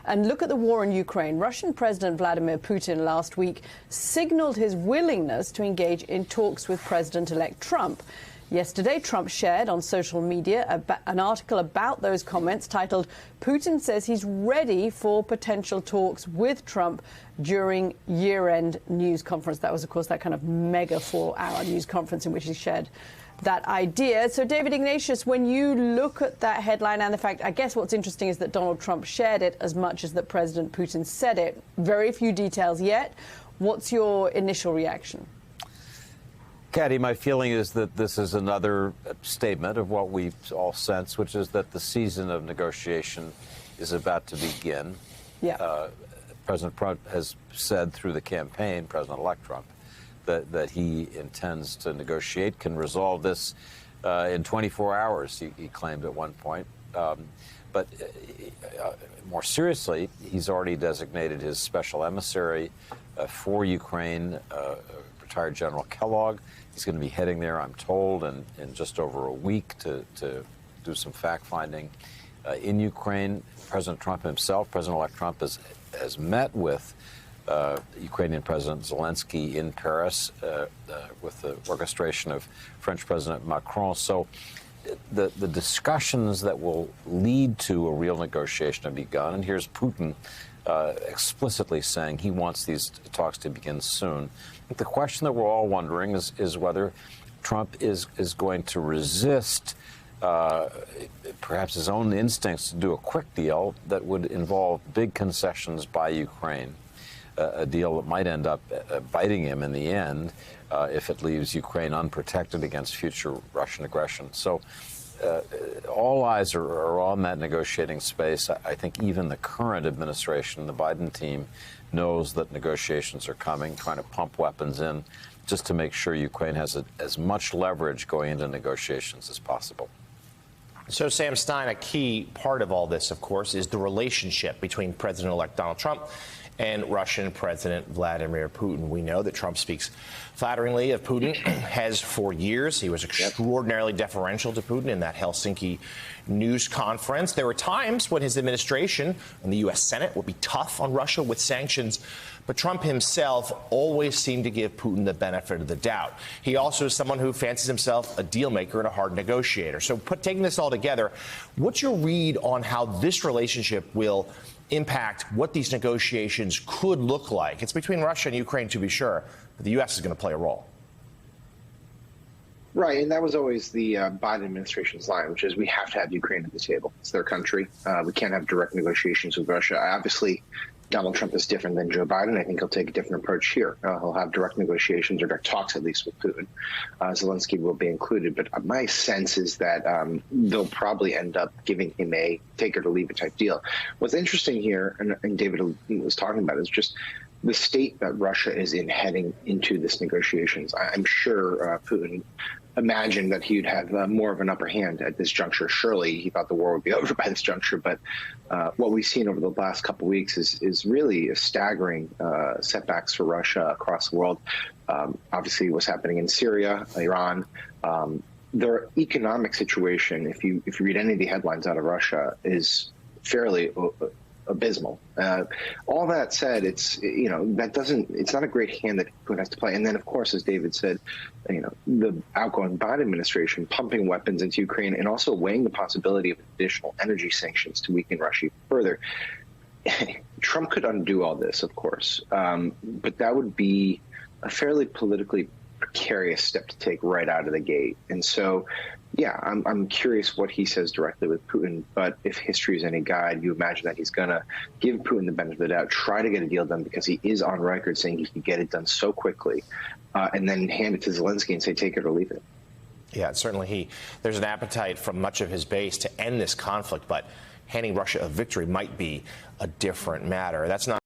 and look at the war in Ukraine. Russian President Vladimir Putin last week signaled his willingness to engage in talks with President-elect Trump. Yesterday, Trump shared on social media an article about those comments titled, "Putin says he's ready for potential talks with Trump during year-end news conference." That was, of course, that kind of mega 4-hour news conference in which he shared that idea. So, David Ignatius, when you look at that headline and the fact, I guess what's interesting is that Donald Trump shared it as much as that President Putin said it. Very few details yet. What's your initial reaction? Katie, my feeling is that this is another statement of what we all sense, which is that the season of negotiation is about to begin. Yeah. President Trump has said through the campaign, President-elect Trump, that he intends to negotiate, can resolve this in 24 hours, he claimed at one point. But more seriously, he's already designated his special emissary for Ukraine, retired General Kellogg. He's going to be heading there, I'm told, in just over a week to do some fact-finding in Ukraine. President Trump himself, President-elect Trump, has met with Ukrainian President Zelensky in Paris with the orchestration of French President Macron. So the discussions that will lead to a real negotiation have begun. And here's Putin explicitly saying he wants these talks to begin soon. The question that we're all wondering is whether Trump is going to resist perhaps his own instincts to do a quick deal that would involve big concessions by Ukraine, a deal that might end up biting him in the end if it leaves Ukraine unprotected against future Russian aggression. So all eyes are on that negotiating space. I think even the current administration, the Biden team, knows that negotiations are coming, trying to pump weapons in just to make sure Ukraine has as much leverage going into negotiations as possible. So, Sam Stein, a key part of all this, of course, is the relationship between President-elect Donald Trump and Russian President Vladimir Putin. We know that Trump speaks flatteringly of Putin, has for years. He was extraordinarily deferential to Putin in that Helsinki news conference. There were times when his administration and the U.S. Senate would be tough on Russia with sanctions, but Trump himself always seemed to give Putin the benefit of the doubt. He also is someone who fancies himself a deal maker and a hard negotiator. So taking this all together, what's your read on how this relationship will impact what these negotiations could look like? It's between Russia and Ukraine, to be sure, but the U.S. is going to play a role. Right, and that was always the Biden administration's line, which is we have to have Ukraine at the table. It's their country. We can't have direct negotiations with Russia. Obviously, Donald Trump is different than Joe Biden. I think he'll take a different approach here. He'll have direct negotiations or direct talks, at least, with Putin. Zelensky will be included. But my sense is that they'll probably end up giving him a take-it-or-leave-it type deal. What's interesting here, and David was talking about, is just the state that Russia is in heading into this negotiations. I'm sure Putin imagined that he'd have more of an upper hand at this juncture. Surely he thought the war would be over by this juncture. But what we've seen over the last couple of weeks is really a staggering setbacks for Russia across the world. Obviously, what's happening in Syria, Iran. Their economic situation, if you read any of the headlines out of Russia, is fairly abysmal. All that said, it's not a great hand that Putin has to play. And then, of course, as David said, the outgoing Biden administration pumping weapons into Ukraine and also weighing the possibility of additional energy sanctions to weaken Russia even further. Trump could undo all this, of course, but that would be a fairly politically precarious step to take right out of the gate. And so, yeah, I'm curious what he says directly with Putin. But if history is any guide, you imagine that he's going to give Putin the benefit of the doubt, try to get a deal done because he is on record saying he can get it done so quickly, and then hand it to Zelensky and say, take it or leave it. Yeah, certainly there's an appetite from much of his base to end this conflict, but handing Russia a victory might be a different matter. That's not